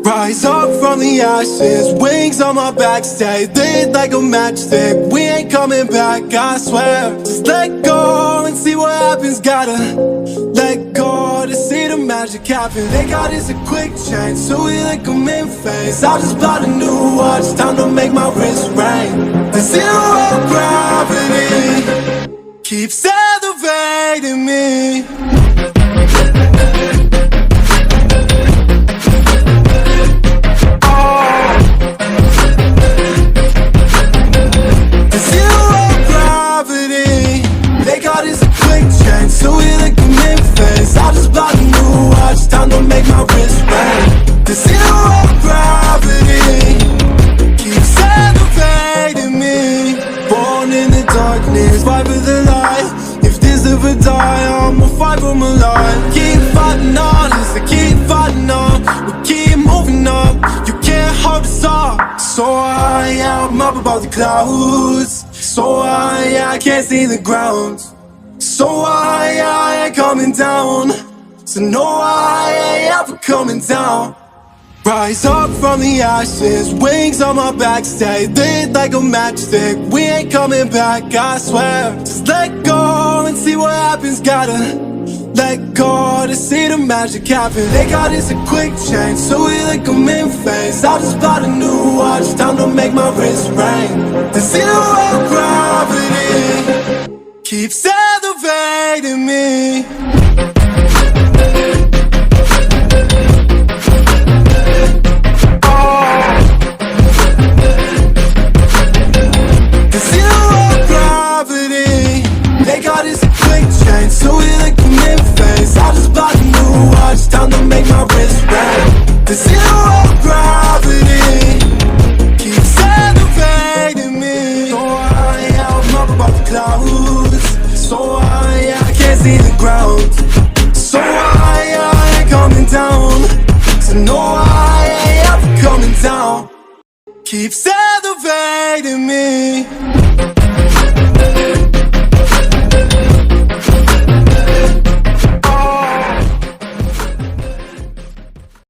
Rise up from the ashes, wings on my back, stay lit like a matchstick. We ain't coming back, I swear. Just let go and see what happens. Gotta let go to see the magic happen. They got us a quick change, so we like them in phase. I'll just buy a new watch, time to make my wrist ring. The zero gravity keeps elevating me. Keep fighting on, listen, keep fighting on. We keep moving up, you can't hold us up. So high, I'm up above the clouds. So high, I can't see the ground. So high, I ain't coming down. So no, I ain't ever coming down. Rise up from the ashes, wings on my back, stay lit like a matchstick. We ain't coming back, I swear. Just let go and see what happens. Gotta let go to see the magic happen. They got us a quick change, so we like them in phase. I'll just buy a new watch, time to make my wrist ring. The zero gravity keeps elevating me. The zero gravity keeps elevating me. So high, I'm up above the clouds. So high, I can't see the ground. So high, I ain't coming down. So no, I ain't ever coming down. Keeps